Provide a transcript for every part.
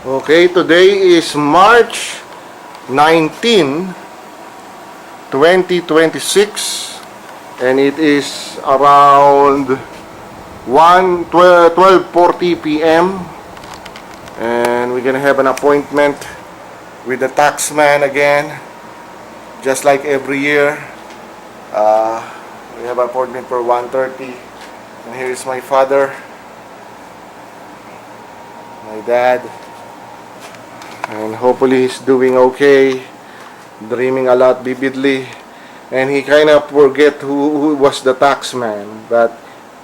Okay, today is March 19, 2026, and it is around 12:40 p.m. and we're gonna have an appointment with the taxman again, just like every year. We have an appointment for 1:30, and here is my father, my dad, and hopefully he's doing okay, dreaming a lot vividly, and he kind of forget who was the taxman, but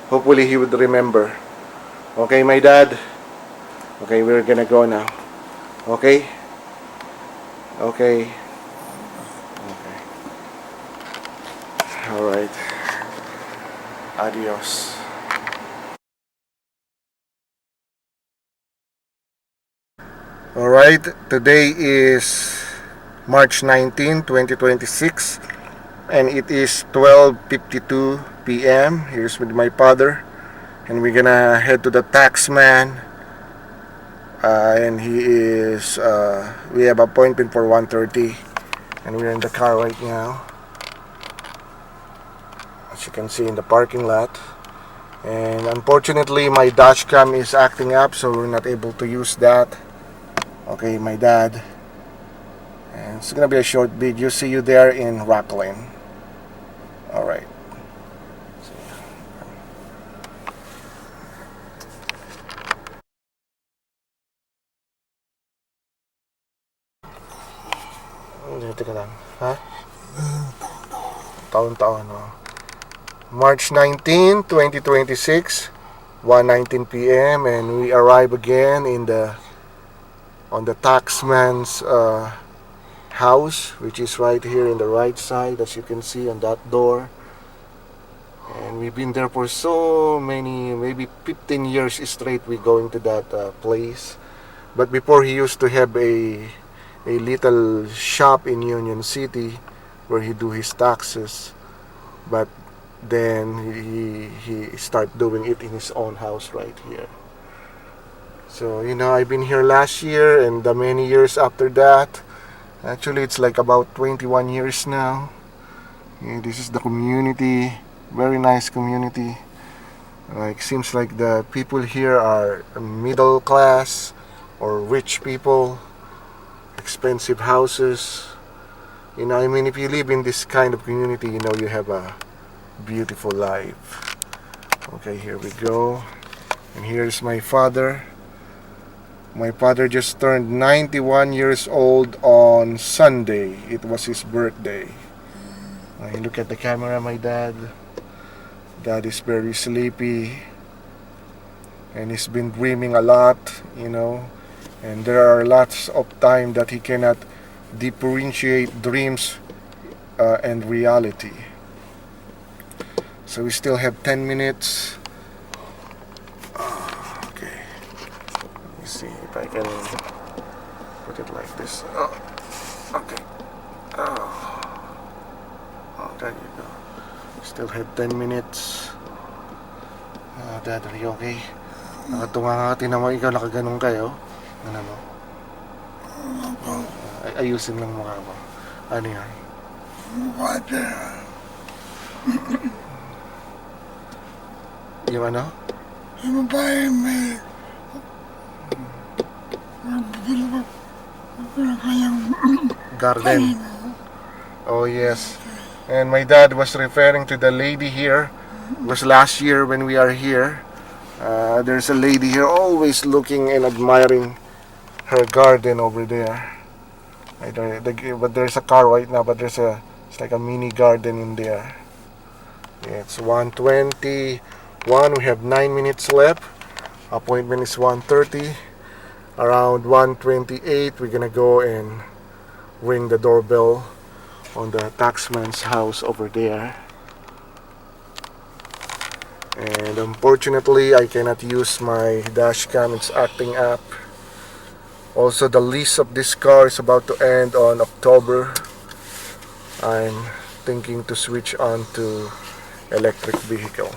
hopefully he would remember. Okay, my dad? Okay, we're gonna go now. Okay? Okay. Okay. Alright. Adios. Alright, today is March 19, 2026, and it is 12:52 p.m. Here's with my father, and we're gonna head to the taxman, and he is, we have appointment for 1:30, and we're in the car right now, as you can see in the parking lot. And unfortunately my dashcam is acting up, so we're not able to use that. Okay, my dad, and it's gonna be a short video. See you there in Rockland. Alright. Teka lang, ha? Taon-taon, no? March 19, 2026, 1:19 p.m. and we arrive again on the taxman's house, which is right here in the right side, as you can see on that door. And we've been there for so many, maybe 15 years straight. We going to that place. But before, he used to have a little shop in Union City where he do his taxes. But then he start doing it in his own house right here. So, I've been here last year and the many years after that. Actually, it's like about 21 years now. Yeah, this is the community. Very nice community. Seems like the people here are middle class or rich people. Expensive houses. If you live in this kind of community, you have a beautiful life. Okay, here we go. And here's my father. My father just turned 91 years old on Sunday. It was his birthday. Look at the camera, my dad. Dad is very sleepy. And he's been dreaming a lot, And there are lots of time that he cannot differentiate dreams and reality. So we still have 10 minutes. See if I can put it like this. Oh, okay. Oh, there you go. Still have 10 minutes. Dad, are you okay? Nakatunga nga, tinamo, ikaw nakaganong kayo. Ano mo? Ayusin lang mukha mo. Ano yan? Water. Yung ano? Yung babae may garden. Oh yes. And my dad was referring to the lady here. It was last year when we are here. There's a lady here always looking and admiring her garden over there. But there's a car right now, but it's like a mini garden in there. Yeah, it's 1:21. We have 9 minutes left. Appointment is 1:30. Around 1:28, we're gonna go and ring the doorbell on the taxman's house over there. And unfortunately, I cannot use my dashcam. It's acting up. Also, the lease of this car is about to end on October. I'm thinking to switch on to electric vehicle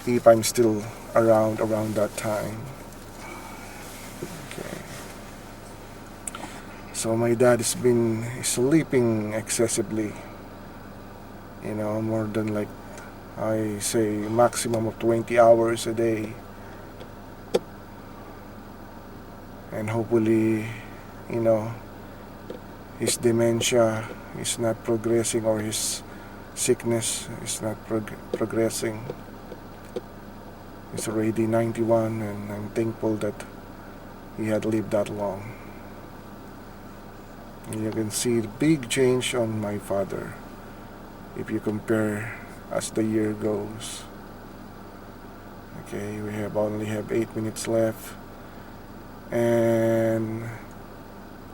if I'm still around that time. So my dad has been sleeping excessively, more than, like, I say maximum of 20 hours a day. And hopefully, his dementia is not progressing, or his sickness is not progressing. He's already 91, and I'm thankful that he had lived that long. And you can see the big change on my father if you compare as the year goes. Okay, we only have 8 minutes left, and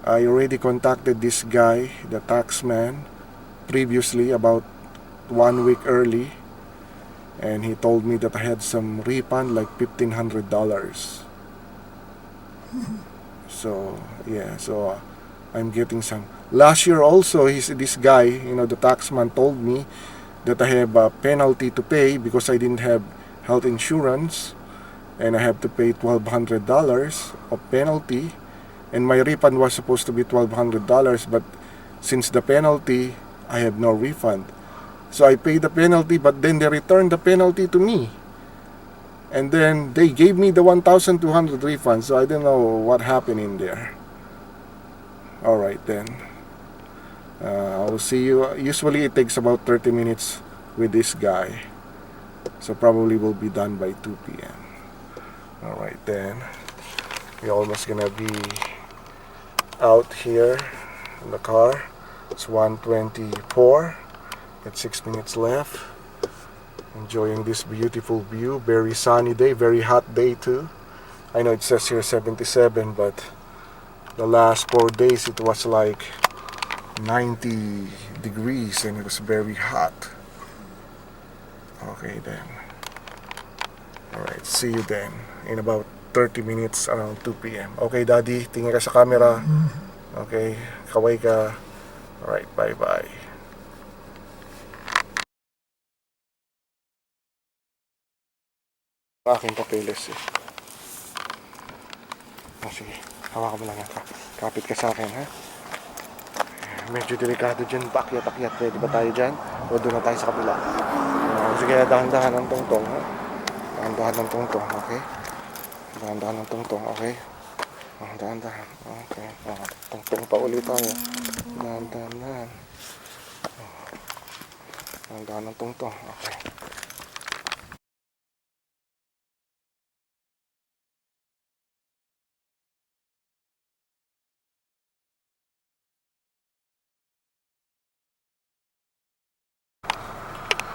I already contacted this guy, the taxman, previously, about 1 week early, and he told me that I had some refund, like $1,500. So yeah, so I'm getting some. Last year also, this guy, the taxman, told me that I have a penalty to pay because I didn't have health insurance, and I have to pay $1,200 of penalty, and my refund was supposed to be $1,200, but since the penalty, I have no refund. So I paid the penalty, but then they returned the penalty to me, and then they gave me the $1,200 refund. So I don't know what happened in there. Alright then, I'll see you. Usually it takes about 30 minutes with this guy, so probably will be done by 2 p.m. Alright then, we're almost gonna be out here in the car. It's 1:24. It's 6 minutes left. Enjoying this beautiful view. Very sunny day, very hot day too. I know it says here 77, but the last 4 days it was like 90 degrees, and it was very hot. Okay then. Alright, see you then in about 30 minutes around 2 p.m. Okay, Daddy, tingin ka sa camera. Okay, kaway ka. Alright, bye-bye. Aking papeles eh. Sige, hawakan mo lang yan. Kapit ka sa akin, ha? Medyo delikado dyan. Pakyat-akyat. Pwede ba tayo dyan? O doon na tayo sa kabila? Sige, dahan-dahan ng tungtong, ha? Dahan-dahan ng tungtong, okay? Dahan-dahan ng tungtong, okay? Dahan-dahan, okay. Tungtong pa ulit tayo. Dahan-dahan. Dahan-dahan ng tungtong, okay.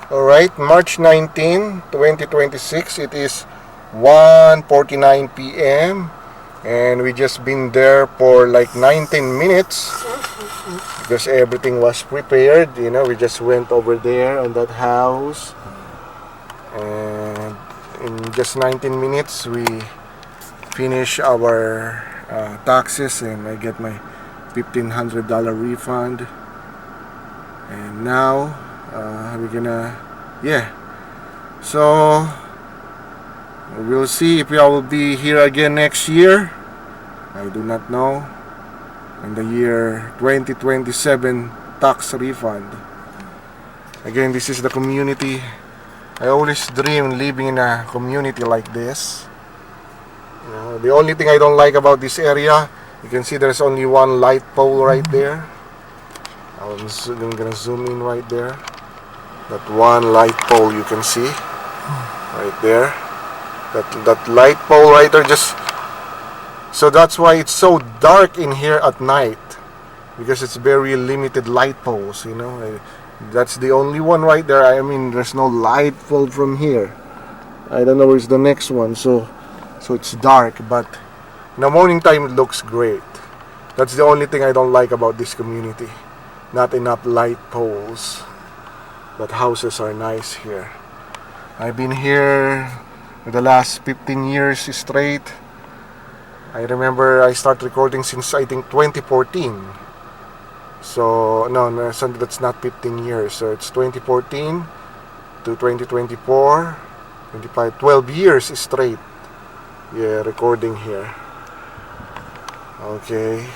Alright, March 19, 2026. It is 1:49 p.m. and we just been there for like 19 minutes because everything was prepared. We just went over there on that house, and in just 19 minutes we finish our taxes, and I get my $1,500 refund. And now we're gonna, so we'll see if I will be here again next year. I do not know. In the year 2027 tax refund. Again, this is the community. I always dream living in a community like this. The only thing I don't like about this area, you can see there's only one light pole right there. I'm gonna zoom in right there. That one light pole you can see right there. That light pole right there, so that's why it's so dark in here at night, because it's very limited light poles. That's the only one right there. I mean, there's no light pole from here. I don't know where's the next one. So it's dark, but in the morning time it looks great. That's the only thing I don't like about this community. Not enough light poles. But houses are nice here. I've been here the last 15 years straight. I remember I started recording since I think 2014. So no, that's not 15 years. So it's 2014 to 2024, 25, 12 years straight. Recording here. Okay.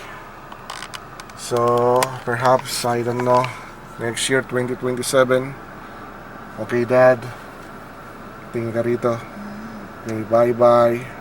So, perhaps, I don't know, next year, 2027. Okay, Dad. Tingin ka rito. Okay, bye-bye.